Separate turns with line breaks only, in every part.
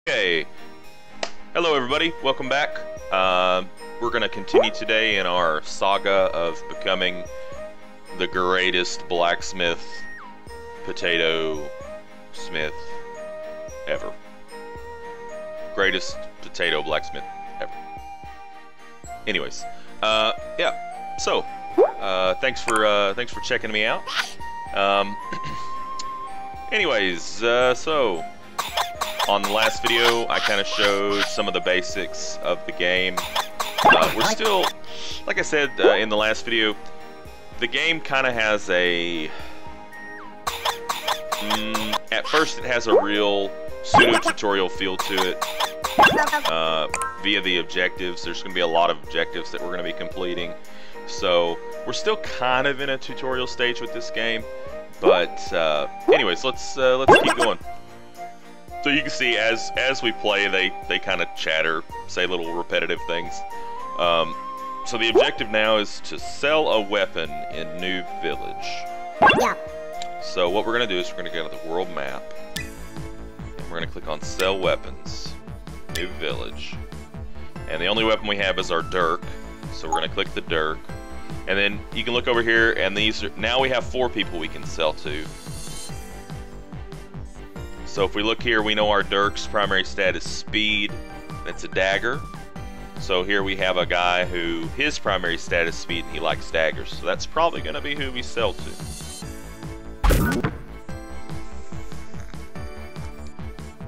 Okay, hello everybody, welcome back. We're going to continue today in our saga of becoming the greatest blacksmith, potato smith ever. Greatest potato blacksmith ever. Anyways, yeah, so, thanks for checking me out. Anyways, so, on the last video, I kind of showed some of the basics of the game. We're still, like I said in the last video, the game kind of has a... at first it has a real pseudo-tutorial feel to it via the objectives. There's going to be a lot of objectives that we're going to be completing. So, we're still kind of in a tutorial stage with this game. But, anyways, let's keep going. So you can see as we play, they kind of chatter, say little repetitive things. So the objective now is to sell a weapon in New Village. Yeah. So what we're going to do is we're going to go to the world map. And we're going to click on Sell Weapons, New Village. And the only weapon we have is our dirk. So we're going to click the dirk. And then you can look over here, and these are, now we have 4 people we can sell to. So if we look here, we know our dirk's primary stat is speed. It's a dagger. So here we have a guy who his primary stat is speed and he likes daggers. So that's probably going to be who we sell to.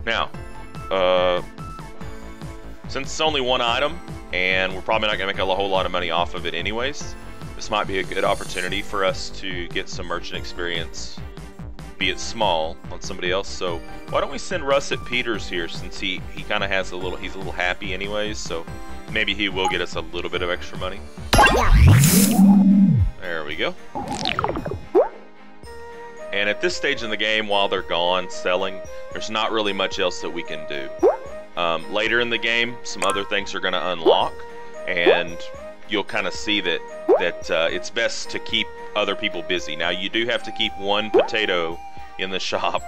Now, since it's only one item and we're probably not going to make a whole lot of money off of it anyways, this might be a good opportunity for us to get some merchant experience, be it small, on somebody else. So why don't we send Russet Peters here, since he kind of has he's a little happy anyways, so maybe he will get us a little bit of extra money. There we go. And at this stage in the game, while they're gone selling, there's not really much else that we can do. Later in the game, some other things are going to unlock, and you'll kind of see that it's best to keep other people busy. Now, you do have to keep one potato in the shop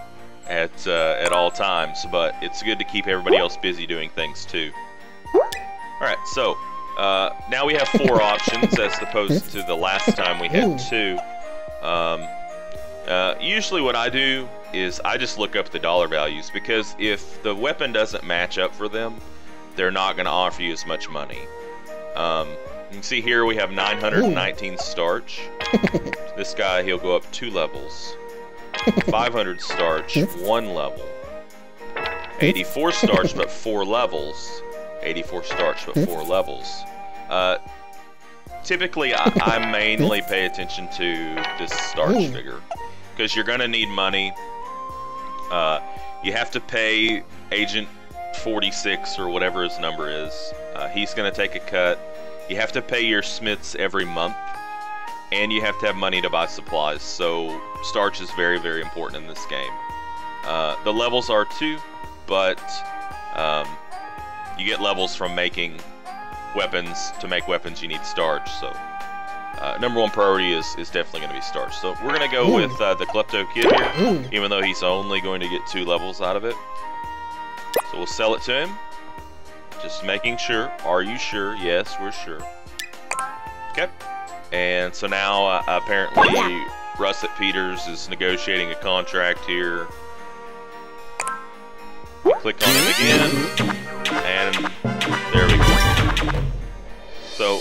at all times, but it's good to keep everybody else busy doing things too. Alright, so now we have 4 options as opposed to the last time we had 2. Usually what I do is I just look up the dollar values, because if the weapon doesn't match up for them, they're not going to offer you as much money. You can see here we have 919 starch. This guy, he'll go up 2 levels. 500 starch, 1 level. 84 starch, but 4 levels. 84 starch, but 4 levels. Typically, I mainly pay attention to this starch figure, because you're going to need money. You have to pay Agent 46, or whatever his number is. He's going to take a cut. You have to pay your smiths every month, and you have to have money to buy supplies, so starch is very, very important in this game. The levels are 2, but you get levels from making weapons. To make weapons, you need starch, so number 1 priority is definitely going to be starch. So we're going to go with the Klepto Kid here, even though he's only going to get 2 levels out of it. So we'll sell it to him. Just making sure. Are you sure? Yes, we're sure. Okay. And so now, apparently, Russet Peters is negotiating a contract here. We click on him again, and there we go. So,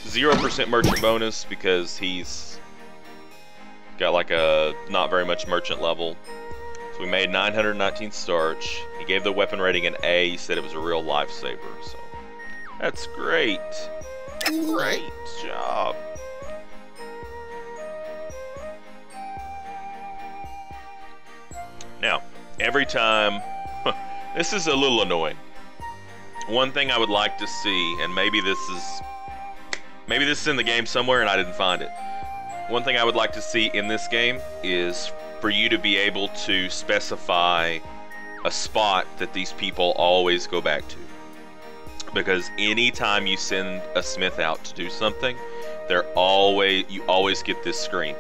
0% merchant bonus because he's got like a not very much merchant level. So we made 919 starch. He gave the weapon rating an A. He said it was a real lifesaver. So that's great. Great job. Now, every time, this is a little annoying. One thing I would like to see, and maybe this is in the game somewhere and I didn't find it. One thing I would like to see in this game is for you to be able to specify a spot that these people always go back to. Because anytime you send a smith out to do something, you always get this screen.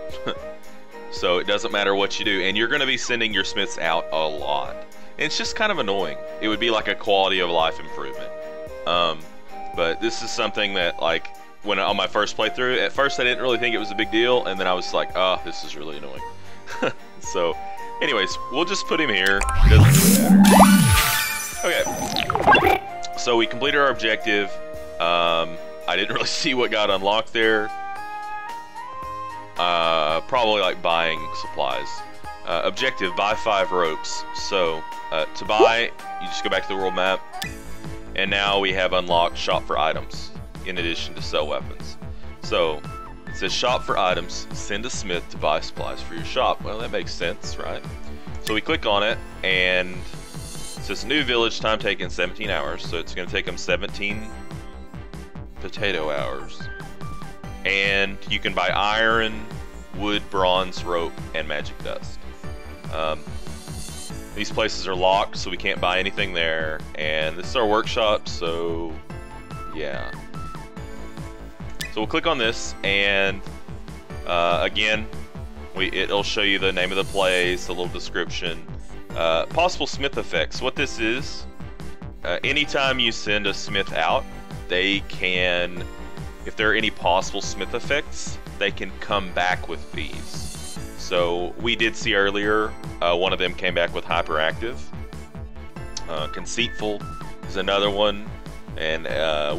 So it doesn't matter what you do, and you're going to be sending your smiths out a lot. And it's just kind of annoying. It would be like a quality of life improvement. But this is something that, like, when on my first playthrough, at first I didn't really think it was a big deal, and then I was like, oh, this is really annoying. So, anyways, we'll just put him here. It doesn't really matter. Okay. So we completed our objective. I didn't really see what got unlocked there. Probably like buying supplies. Objective, buy 5 ropes. So, to buy, you just go back to the world map. And now we have unlocked shop for items, in addition to sell weapons. So, it says shop for items, send a smith to buy supplies for your shop. Well, that makes sense, right? So we click on it, and it says new village, time taken 17 hours. So it's going to take them 17 potato hours. And you can buy iron, wood, bronze, rope, and magic dust. These places are locked, so we can't buy anything there. And this is our workshop, so yeah. So we'll click on this, and again, it'll show you the name of the place, a little description. Possible smith effects. What this is, anytime you send a smith out, they can, if there are any possible smith effects, they can come back with these. So we did see earlier, one of them came back with hyperactive. Conceitful is another one. And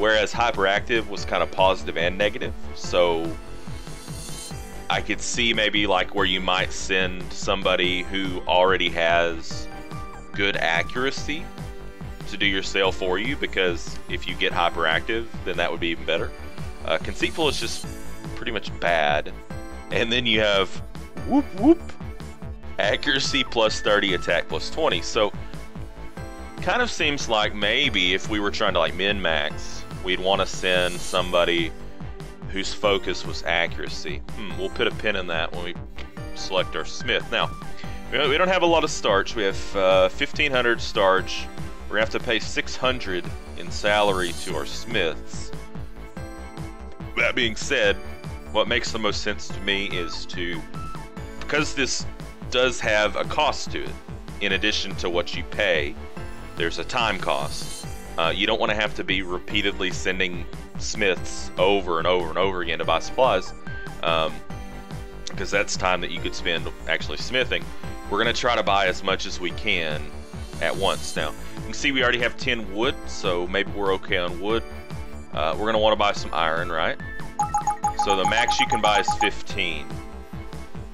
whereas hyperactive was kind of positive and negative, so I could see maybe like where you might send somebody who already has good accuracy to do your sale for you, because if you get hyperactive, then that would be even better. Conceitful is just pretty much bad. And then you have whoop whoop, accuracy plus 30, attack plus 20. So kind of seems like maybe if we were trying to like min-max, we'd want to send somebody whose focus was accuracy. We'll put a pin in that when we select our smith. Now, we don't have a lot of starch. We have 1,500 starch. We're gonna have to pay 600 in salary to our smiths. That being said, what makes the most sense to me is to, because this does have a cost to it, in addition to what you pay, there's a time cost. You don't want to have to be repeatedly sending smiths over and over and over again to buy supplies, because that's time that you could spend actually smithing. We're going to try to buy as much as we can at once. Now, you can see we already have 10 wood, so maybe we're okay on wood. We're going to want to buy some iron, right? So the max you can buy is 15.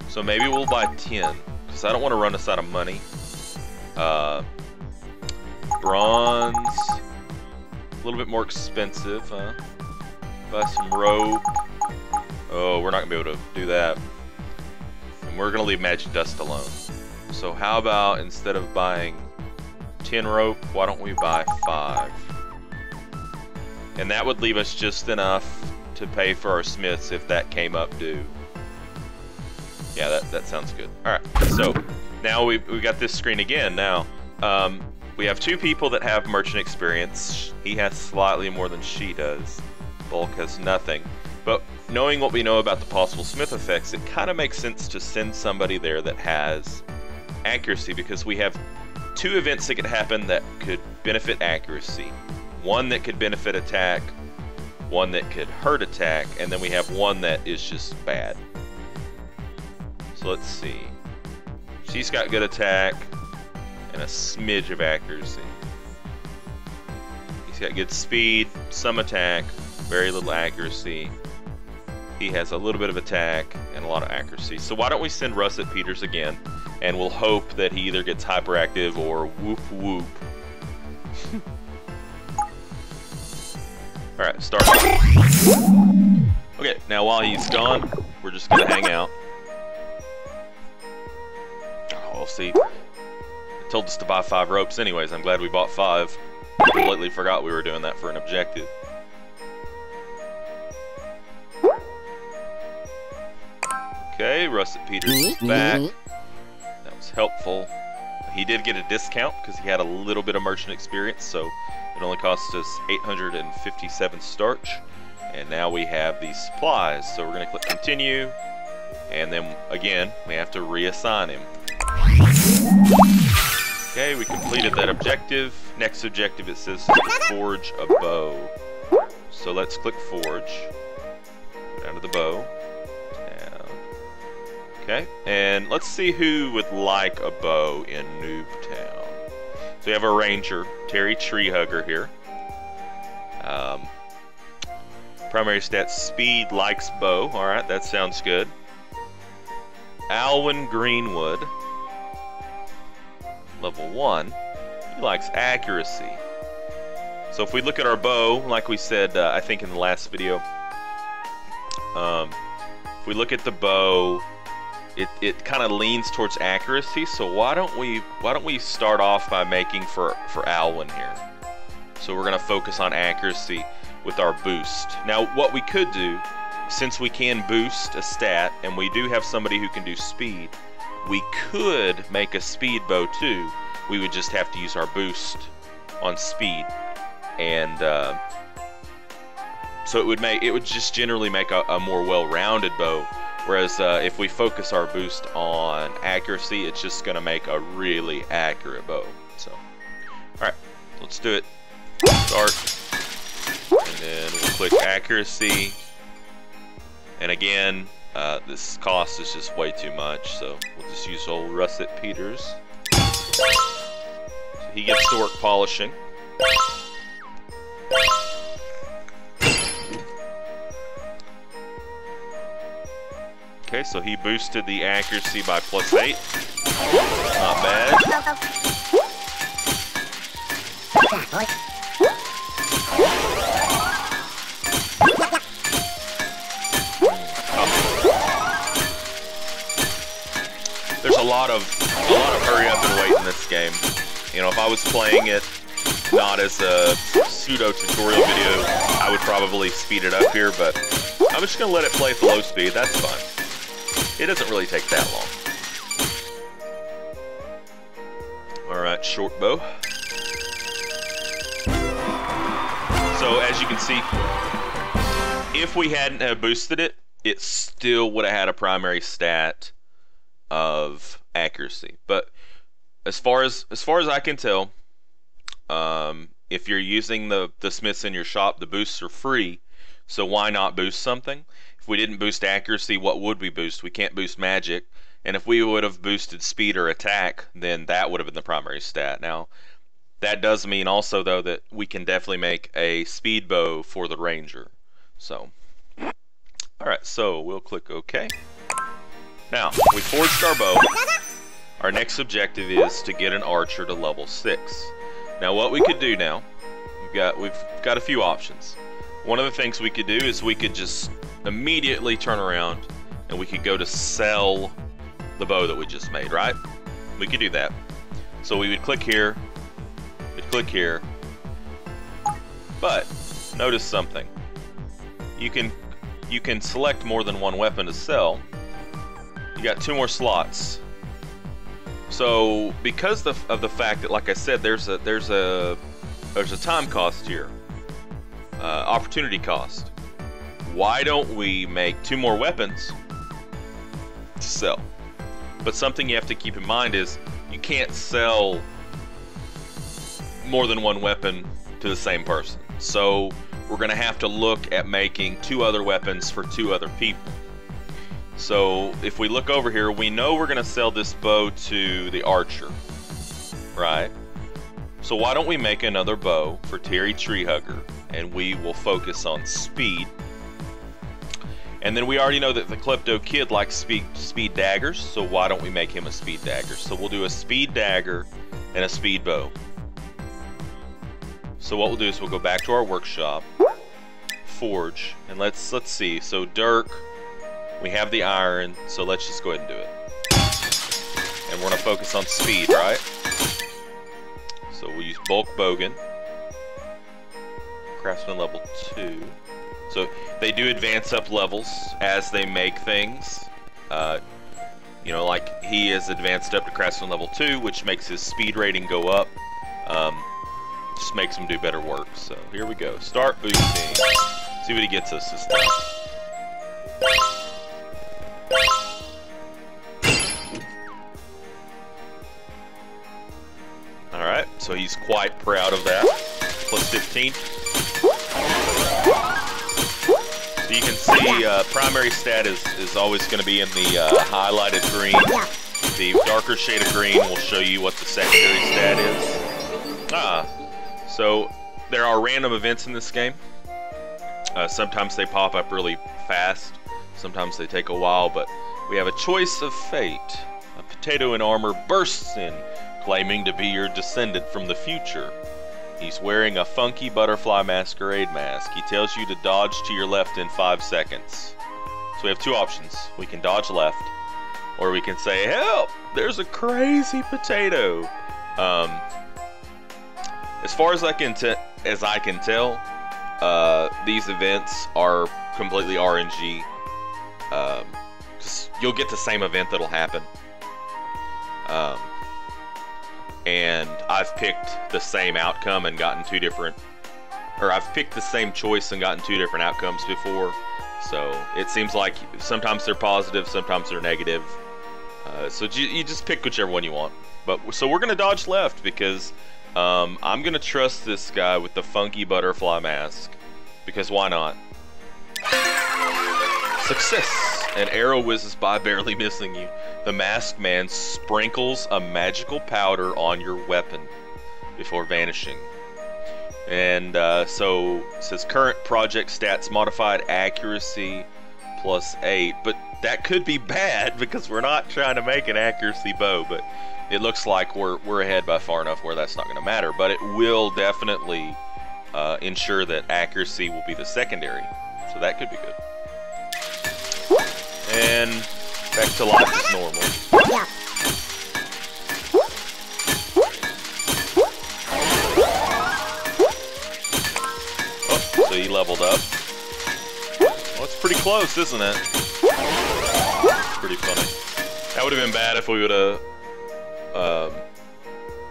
So maybe we'll buy 10, because I don't want to run us out of money. Bronze, a little bit more expensive, huh? Buy some rope. Oh, we're not gonna be able to do that. And we're gonna leave magic dust alone. So how about instead of buying 10 rope, why don't we buy 5? And that would leave us just enough to pay for our smiths if that came up due. Yeah, that sounds good. Alright, so now we got this screen again. Now, we have 2 people that have merchant experience. He has slightly more than she does. Bulk has nothing. But knowing what we know about the possible smith effects, it kind of makes sense to send somebody there that has accuracy, because we have 2 events that could happen that could benefit accuracy. One that could benefit attack, one that could hurt attack, and then we have one that is just bad. So let's see. She's got good attack and a smidge of accuracy. He's got good speed, some attack, very little accuracy. He has a little bit of attack and a lot of accuracy. So why don't we send Russet Peters again, and we'll hope that he either gets hyperactive or whoop whoop. Alright, start. Okay, now while he's gone, we're just gonna hang out. Oh, see, it told us to buy 5 ropes anyways. I'm glad we bought 5. Completely forgot we were doing that for an objective. Okay, Russet Peters is back. That was helpful. He did get a discount because he had a little bit of merchant experience, so it only cost us 857 starch. And now we have these supplies, so we're going to click continue, and then again we have to reassign him. Okay, we completed that objective. Next objective, it says to forge a bow. So let's click forge. Go down to the bow. Down. Okay, and let's see who would like a bow in Noobtown. So we have a ranger, Terry Treehugger here. Primary stats, speed, likes bow. Alright, that sounds good. Alwyn Greenwood, level 1. He likes accuracy. So if we look at our bow, like we said, I think in the last video, if we look at the bow, it kind of leans towards accuracy. So why don't we start off by making for Alwyn here? So we're gonna focus on accuracy with our boost. Now what we could do, since we can boost a stat and we do have somebody who can do speed, we could make a speed bow too. We would just have to use our boost on speed, and so it would just generally make a more well-rounded bow. Whereas if we focus our boost on accuracy, it's just gonna make a really accurate bow. So, all right, let's do it. Start, and then we'll click accuracy. And again, this cost is just way too much, so we'll just use old Russet Peters. So he gets to work polishing. Okay, so he boosted the accuracy by +8. Not bad. There's a lot of hurry up and wait in this game. You know, if I was playing it not as a pseudo tutorial video, I would probably speed it up here, but I'm just gonna let it play at the low speed. That's fine. It doesn't really take that long. Alright, short bow. So as you can see, if we hadn't have boosted it, it still would have had a primary stat of accuracy. But as far as I can tell, if you're using the smiths in your shop, the boosts are free. So why not boost something? If we didn't boost accuracy, what would we boost? We can't boost magic. And if we would have boosted speed or attack, then that would have been the primary stat. Now, that does mean also, though, that we can definitely make a speed bow for the ranger. So, alright, so we'll click OK. Now, we forged our bow. Our next objective is to get an archer to level 6. Now, what we could do now, we've got a few options. One of the things we could do is we could just immediately turn around and we could go to sell the bow that we just made, right? We could do that. So we would click here, we'd click here, but notice something. You can select more than one weapon to sell. You got 2 more slots. So because of the fact that, like I said, there's a time cost here, opportunity cost. Why don't we make 2 more weapons to sell? But something you have to keep in mind is you can't sell more than 1 weapon to the same person. So we're going to have to look at making 2 other weapons for 2 other people. So if we look over here, we know we're going to sell this bow to the archer, right? So why don't we make another bow for Terry Treehugger, and we will focus on speed. And then we already know that the Klepto Kid likes speed daggers, so why don't we make him a speed dagger? So we'll do a speed dagger and a speed bow. So what we'll do is we'll go back to our workshop, forge, and let's see. So Dirk, we have the iron, so let's just go ahead and do it. And we're gonna focus on speed, right? So we'll use bulk bogan, craftsman level 2. So they do advance up levels as they make things. You know, like he is advanced up to craftsman level 2, which makes his speed rating go up. Just makes him do better work. So here we go. Start boosting. See what he gets us this time. So he's quite proud of that. Plus 15. So you can see primary stat is always going to be in the highlighted green. The darker shade of green will show you what the secondary stat is. So there are random events in this game. Sometimes they pop up really fast. Sometimes they take a while, but we have a choice of fate. A potato in armor bursts in, claiming to be your descendant from the future. He's wearing a funky butterfly masquerade mask. He tells you to dodge to your left in 5 seconds. So we have two options. We can dodge left, or we can say, help, there's a crazy potato. As far as I can tell, these events are completely RNG. You'll get the same event that'll happen. And I've picked the same outcome and gotten two different, or I've picked the same choice and gotten two different outcomes before. So it seems like sometimes they're positive, sometimes they're negative. So you just pick whichever one you want. So we're gonna dodge left because I'm gonna trust this guy with the funky butterfly mask, because why not? Success! An arrow whizzes by, barely missing you. The masked man sprinkles a magical powder on your weapon before vanishing. And so it says current project stats modified accuracy +8, but that could be bad because we're not trying to make an accuracy bow, but it looks like we're ahead by far enough where that's not going to matter, but it will definitely ensure that accuracy will be the secondary, so that could be good. And back to life as normal. Oh, so he leveled up. Well, it's pretty close, isn't it? It's pretty funny. That would have been bad if we would have,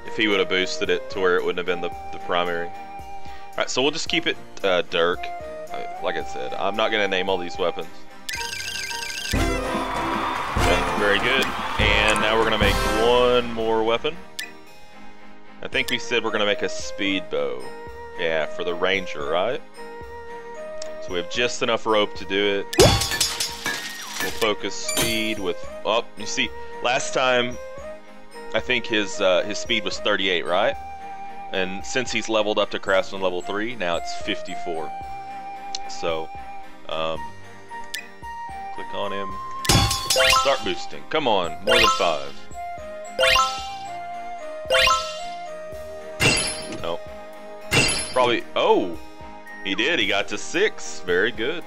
if he would have boosted it to where it wouldn't have been the primary. All right, so we'll just keep it Dirk. Like I said, I'm not gonna name all these weapons. Very good. And now we're going to make one more weapon. I think we said we're going to make a speed bow. Yeah, for the ranger, right? So we have just enough rope to do it. We'll focus speed with... Oh, you see, last time I think his speed was 38, right? And since he's leveled up to Craftsman level 3, now it's 54. So, click on him. Start boosting. Come on, more than 5. No. Probably. Oh, he did. He got to 6. Very good.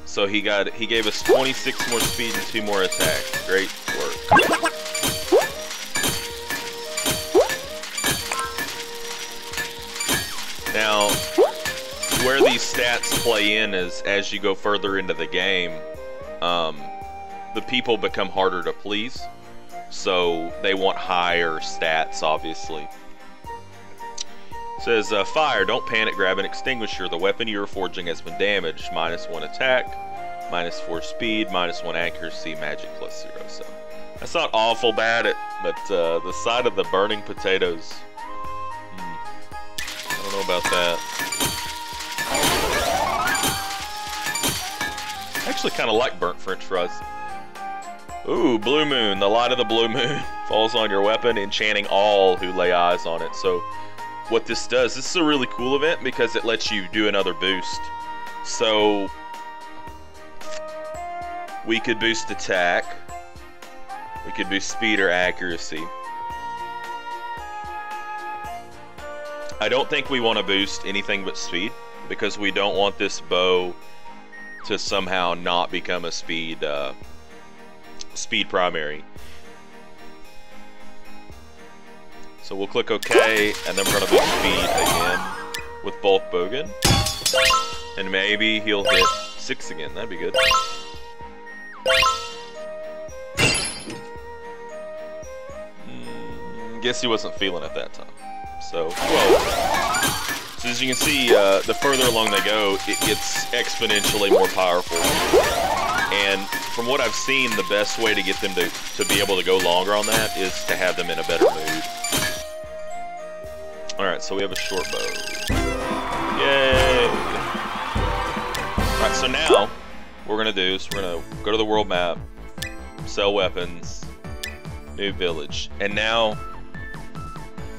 So he gave us 26 more speed and 2 more attack. Great work. Now, where these stats play in is as you go further into the game. The people become harder to please, so they want higher stats, obviously. It says, fire, don't panic, grab an extinguisher. The weapon you are forging has been damaged. -1 attack, -4 speed, -1 accuracy, magic +0. So that's not awful bad, but the sight of the burning potatoes, I don't know about that. I actually kind of like burnt French fries. Ooh, blue moon. The light of the blue moon falls on your weapon, enchanting all who lay eyes on it. So what this does, this is a really cool event because it lets you do another boost. So we could boost attack. We could boost speed or accuracy. I don't think we want to boost anything but speed because we don't want this bow to somehow not become a speed primary. So we'll click OK, and then we're going to boost speed again with bulk bogan. And maybe he'll hit 6 again. That'd be good. Guess he wasn't feeling it that time. So, well, so as you can see, the further along they go, it gets exponentially more powerful. And from what I've seen, the best way to get them to be able to go longer on that is to have them in a better mood. Alright, so we have a short bow. Yay! Alright, so now, what we're gonna do is we're gonna go to the world map, sell weapons, new village, and now,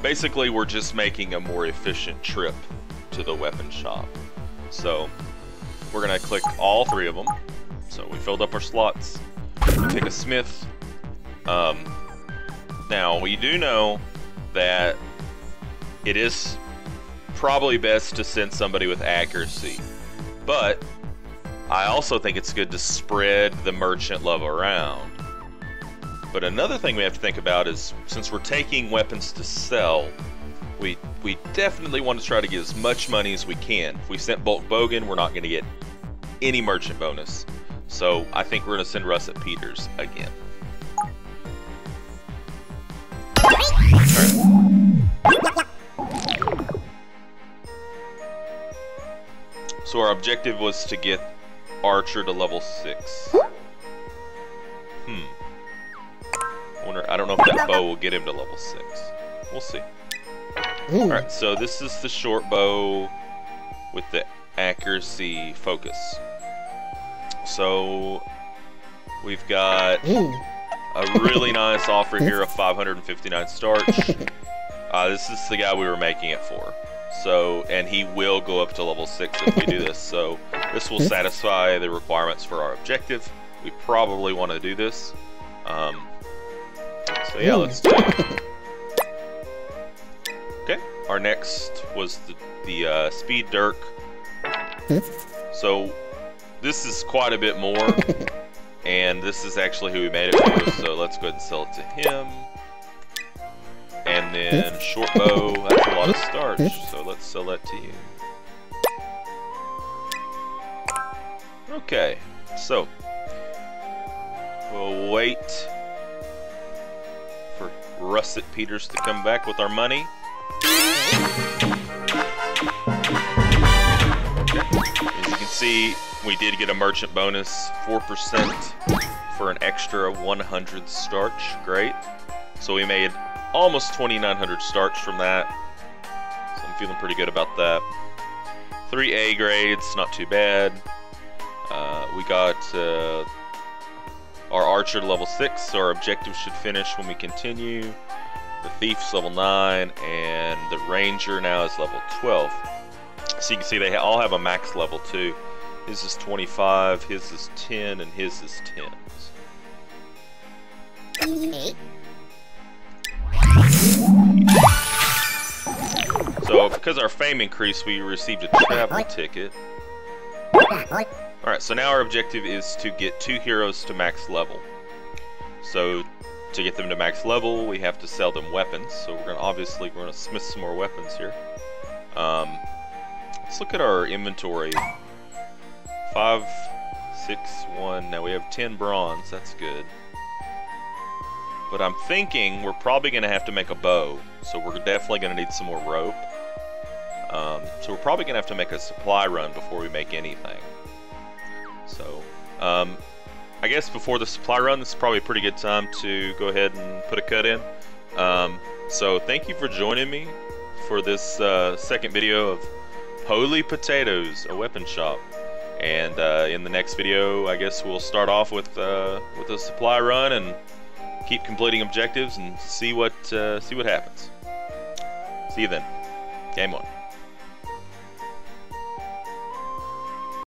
basically we're just making a more efficient trip to the weapon shop. So, we're gonna click all 3 of them. So we filled up our slots. We pick a smith. Now, we do know that it is probably best to send somebody with accuracy, but I also think it's good to spread the merchant level around. But another thing we have to think about is, since we're taking weapons to sell, we definitely want to try to get as much money as we can. If we sent Bulk Bogan, we're not going to get any merchant bonus. So I think we're going to send Russet Peters again. So our objective was to get Archer to level 6. I don't know if that bow will get him to level 6. We'll see. Alright, so this is the short bow with the accuracy focus. So we've got a really nice offer here of 559 starch. This is the guy we were making it for. So, and he will go up to level 6 if we do this. So this will satisfy the requirements for our objective. We probably want to do this. So yeah, let's do it. Okay, our next was the Speed Dirk. So this is quite a bit more, and this is actually who we made it for, so let's go ahead and sell it to him. And then short bow, that's a lot of starch, so let's sell that to you. Okay, so we'll wait for Russet Peters to come back with our money. As you can see, we did get a merchant bonus, 4% for an extra 100 starch. Great. So we made almost 2,900 starch from that. So I'm feeling pretty good about that. 3 A grades, not too bad. We got our Archer to level 6, so our objective should finish when we continue. The Thief's level 9, and the Ranger now is level 12. So you can see they all have a max level too. His is 25, his is 10, and his is 10. So because our fame increased, we received a travel ticket. Alright, so now our objective is to get 2 heroes to max level. So to get them to max level, we have to sell them weapons. So we're gonna smith some more weapons here. Let's look at our inventory. 5, 6, 1. Now we have 10 bronze. That's good. But I'm thinking we're probably gonna have to make a bow. So we're definitely gonna need some more rope. So we're probably gonna have to make a supply run before we make anything. So, I guess before the supply run, this is probably a pretty good time to go ahead and put a cut in. So thank you for joining me for this second video of Holy Potatoes, a weapon shop. And in the next video, I guess we'll start off with a supply run and keep completing objectives and see what happens. See you then. Game on.